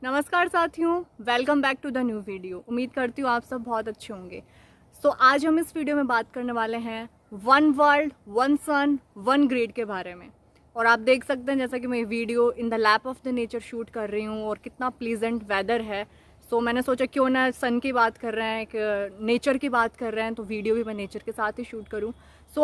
नमस्कार साथियों, welcome back to the new video. उम्मीद करती हूँ आप सब बहुत अच्छे होंगे। आज हम इस वीडियो में बात करने वाले हैं one world one sun one grid के बारे में। और आप देख सकते हैं जैसा कि मैं video in the lap of the nature shoot कर रही हूँ और कितना प्लीजेंट वेदर है। मैंने सोचा क्यों ना सन की बात कर रहे हैं, नेचर की बात कर रहे हैं, तो वीडियो भी मैं नेचर के साथ ही शूट करूँ।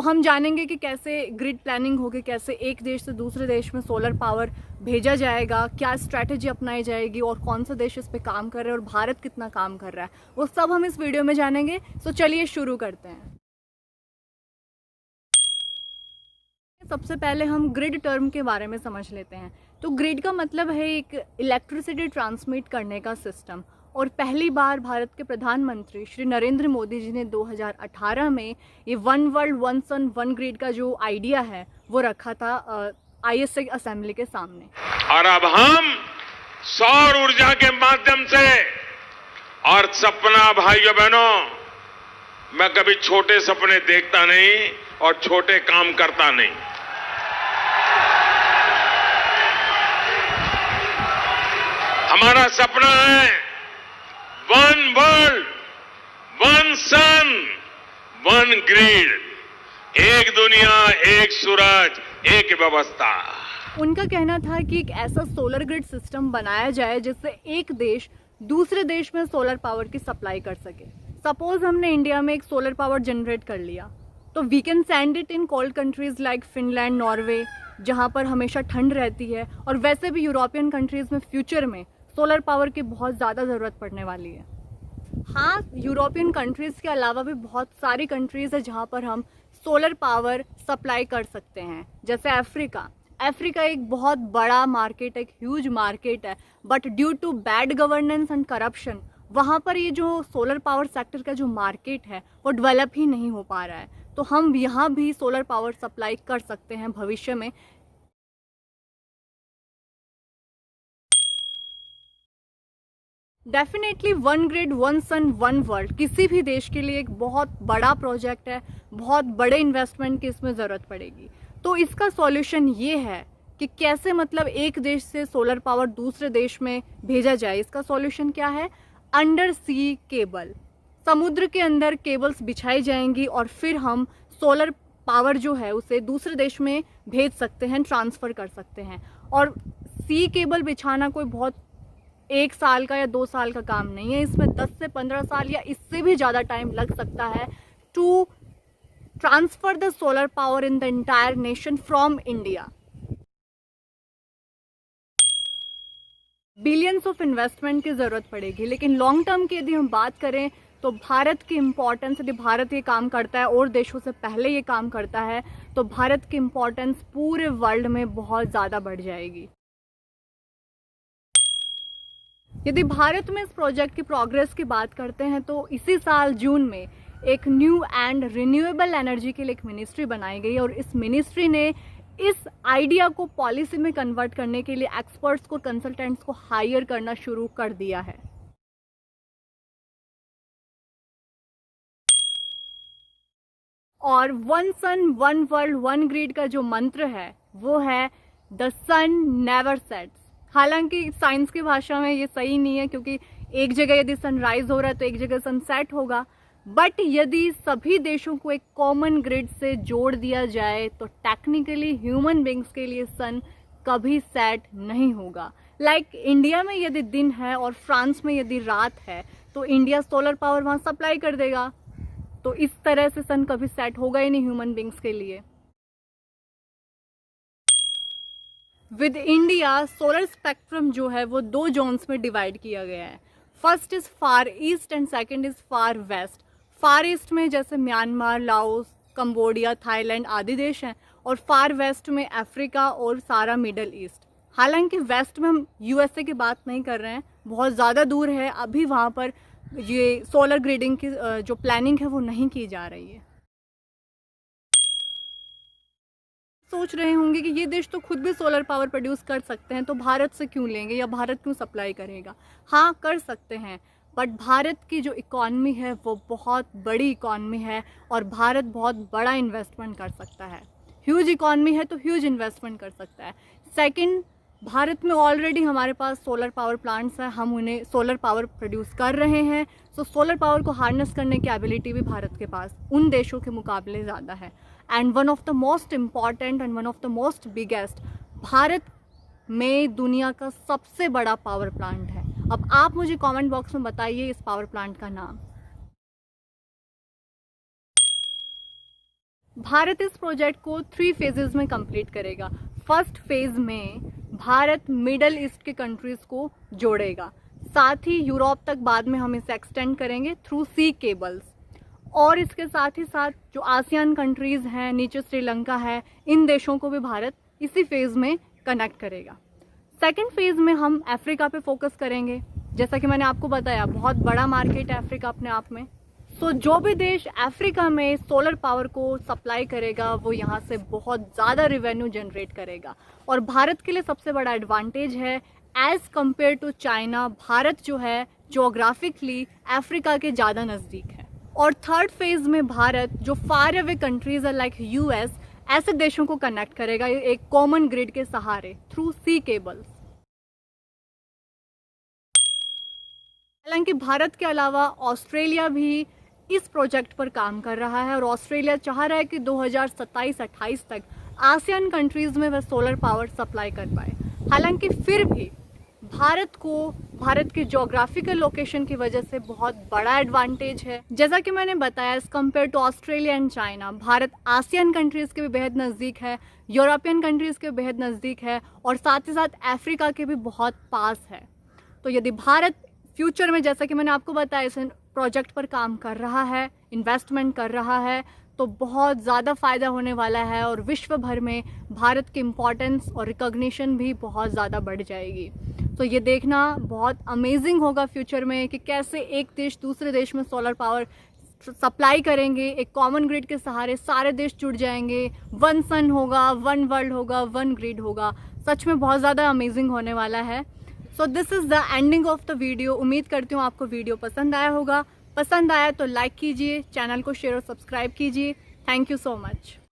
हम जानेंगे कि कैसे ग्रिड प्लानिंग होगी, कैसे एक देश से दूसरे देश में सोलर पावर भेजा जाएगा, क्या स्ट्रैटेजी अपनाई जाएगी और कौन सा देश इस पे काम कर रहा है और भारत कितना काम कर रहा है, वो सब हम इस वीडियो में जानेंगे। चलिए शुरू करते हैं। सबसे पहले हम ग्रिड टर्म के बारे में समझ लेते हैं। तो ग्रिड का मतलब है एक इलेक्ट्रिसिटी ट्रांसमिट करने का सिस्टम। और पहली बार भारत के प्रधानमंत्री श्री नरेंद्र मोदी जी ने 2018 में ये one world one sun one grid का जो आइडिया है वो रखा था ISA असेंबली के सामने। और अब हम सौर ऊर्जा के माध्यम से, और सपना भाइयों बहनों, मैं कभी छोटे सपने देखता नहीं और छोटे काम करता नहीं। हमारा सपना है one world one sun one grid, एक दुनिया एक सूरज एक व्यवस्था। उनका कहना था कि एक ऐसा सोलर ग्रिड सिस्टम बनाया जाए जिससे एक देश दूसरे देश में सोलर पावर की सप्लाई कर सके। सपोज हमने इंडिया में एक सोलर पावर जनरेट कर लिया, तो we can send it in cold countries like Finland, Norway, जहाँ पर हमेशा ठंड रहती है। और वैसे भी यूरोपियन कंट्रीज में फ्यूचर में सोलर पावर की बहुत ज़्यादा ज़रूरत पड़ने वाली है। हाँ, यूरोपियन कंट्रीज़ के अलावा भी बहुत सारी कंट्रीज़ है जहाँ पर हम सोलर पावर सप्लाई कर सकते हैं, जैसे अफ्रीका एक बहुत बड़ा मार्केट है, एक ह्यूज मार्केट है, but due to bad governance and corruption वहाँ पर ये जो सोलर पावर सेक्टर का जो मार्केट है वो डेवलप ही नहीं हो पा रहा है। तो हम यहाँ भी सोलर पावर सप्लाई कर सकते हैं भविष्य में। Definitely one grid one sun one world किसी भी देश के लिए एक बहुत बड़ा प्रोजेक्ट है, बहुत बड़े इन्वेस्टमेंट की इसमें ज़रूरत पड़ेगी। तो इसका सॉल्यूशन ये है कि कैसे मतलब एक देश से सोलर पावर दूसरे देश में भेजा जाए। इसका सॉल्यूशन क्या है? अंडर सी केबल, समुद्र के अंदर केबल्स बिछाई जाएंगी और फिर हम सोलर पावर जो है उसे दूसरे देश में भेज सकते हैं, ट्रांसफ़र कर सकते हैं। और सी केबल बिछाना कोई बहुत 1 साल का या 2 साल का काम नहीं है, इसमें 10 से 15 साल या इससे भी ज़्यादा टाइम लग सकता है to transfer the solar power in the entire nation from India. Billions of investment की ज़रूरत पड़ेगी, लेकिन लॉन्ग टर्म की यदि हम बात करें तो भारत की इम्पोर्टेंस, यदि भारत ये काम करता है और देशों से पहले ये काम करता है, तो भारत की इम्पोर्टेंस पूरे वर्ल्ड में बहुत ज़्यादा बढ़ जाएगी। यदि भारत में इस प्रोजेक्ट की प्रोग्रेस की बात करते हैं तो इसी साल जून में एक न्यू एंड रिन्यूएबल एनर्जी के लिए एक मिनिस्ट्री बनाई गई और इस मिनिस्ट्री ने इस आइडिया को पॉलिसी में कन्वर्ट करने के लिए एक्सपर्ट्स को, कंसल्टेंट्स को हायर करना शुरू कर दिया है। और one sun one world one grid का जो मंत्र है वो है द सन नेवर सेट्स। हालांकि साइंस की भाषा में ये सही नहीं है, क्योंकि एक जगह यदि सनराइज हो रहा है तो एक जगह सनसेट होगा। बट यदि सभी देशों को एक कॉमन ग्रिड से जोड़ दिया जाए तो टेक्निकली ह्यूमन बींग्स के लिए सन कभी सेट नहीं होगा। लाइक इंडिया में यदि दिन है और फ्रांस में यदि रात है तो इंडिया सोलर पावर वहाँ सप्लाई कर देगा। तो इस तरह से सन कभी सेट होगा ही नहीं ह्यूमन बींग्स के लिए। विद इंडिया सोलर स्पेक्ट्रम जो है वो 2 जोन्स में डिवाइड किया गया है। First is far east and second is far waste. Far east में जैसे म्यांमार, लाओस, कंबोडिया, थाईलैंड आदि देश हैं, और फार वेस्ट में अफ्रीका और सारा मिडल ईस्ट। हालांकि वेस्ट में हम USA की बात नहीं कर रहे हैं, बहुत ज़्यादा दूर है, अभी वहाँ पर ये सोलर ग्रिडिंग की जो प्लानिंग है वो नहीं की जा रही है। सोच रहे होंगे कि ये देश तो खुद भी सोलर पावर प्रोड्यूस कर सकते हैं, तो भारत से क्यों लेंगे या भारत क्यों सप्लाई करेगा? हाँ, कर सकते हैं, बट भारत की जो इकॉनमी है वो बहुत बड़ी इकॉनमी है और भारत बहुत बड़ा इन्वेस्टमेंट कर सकता है। ह्यूज इकॉनमी है तो ह्यूज इन्वेस्टमेंट कर सकता है। सेकंड, भारत में ऑलरेडी हमारे पास सोलर पावर प्लांट्स हैं, हम उन्हें सोलर पावर प्रोड्यूस कर रहे हैं। सो सोलर पावर को हार्नेस करने की एबिलिटी भी भारत के पास उन देशों के मुकाबले ज़्यादा है। And one of the most important and one of the most biggest, Bharat में दुनिया का सबसे बड़ा पावर प्लांट है। अब आप मुझे कमेंट बॉक्स में बताइए इस पावर प्लांट का नाम। भारत इस प्रोजेक्ट को 3 फेजेस में कंप्लीट करेगा। फर्स्ट फेज में भारत मिडल ईस्ट के कंट्रीज को जोड़ेगा, साथ ही यूरोप तक बाद में हम इसे एक्सटेंड करेंगे थ्रू सी केबल्स, और इसके साथ ही साथ जो आसियान कंट्रीज हैं, नीचे श्रीलंका है, इन देशों को भी भारत इसी फेज में कनेक्ट करेगा। सेकेंड फेज में हम अफ्रीका पे फोकस करेंगे। जैसा कि मैंने आपको बताया, बहुत बड़ा मार्केट है अफ्रीका अपने आप में। सो जो भी देश अफ्रीका में सोलर पावर को सप्लाई करेगा वो यहाँ से बहुत ज़्यादा रिवेन्यू जनरेट करेगा। और भारत के लिए सबसे बड़ा एडवांटेज है, as compare to China, Bharat जो है जोग्राफिकली अफ्रीका के ज़्यादा नज़दीक है। और थर्ड फेज में भारत जो फार अवे कंट्रीज है लाइक यूएस, ऐसे देशों को कनेक्ट करेगा एक कॉमन ग्रिड के सहारे थ्रू सी केबल्स। हालांकि भारत के अलावा ऑस्ट्रेलिया भी इस प्रोजेक्ट पर काम कर रहा है और ऑस्ट्रेलिया चाह रहा है कि 2027-28 तक आसियान कंट्रीज में वह सोलर पावर सप्लाई कर पाए। हालांकि फिर भी भारत को भारत की ज्योग्राफिकल लोकेशन की वजह से बहुत बड़ा एडवांटेज है। जैसा कि मैंने बताया, as compare to Australia and China, Bharat ASEAN countries के भी बेहद नज़दीक है, यूरोपियन कंट्रीज़ के बेहद नज़दीक है, और साथ ही साथ अफ्रीका के भी बहुत पास है। तो यदि भारत फ्यूचर में, जैसा कि मैंने आपको बताया, इस प्रोजेक्ट पर काम कर रहा है, इन्वेस्टमेंट कर रहा है, तो बहुत ज़्यादा फ़ायदा होने वाला है और विश्व भर में भारत की इम्पोर्टेंस और रिकॉग्निशन भी बहुत ज़्यादा बढ़ जाएगी। तो ये देखना बहुत अमेजिंग होगा फ्यूचर में कि कैसे एक देश दूसरे देश में सोलर पावर सप्लाई करेंगे, एक कॉमन ग्रिड के सहारे सारे देश जुड़ जाएंगे, वन सन होगा, वन वर्ल्ड होगा, वन ग्रिड होगा। सच में बहुत ज़्यादा अमेजिंग होने वाला है। So this is the ending of the video. उम्मीद करती हूँ आपको वीडियो पसंद आया होगा। पसंद आया तो लाइक कीजिए, चैनल को शेयर और सब्सक्राइब कीजिए। Thank you so much.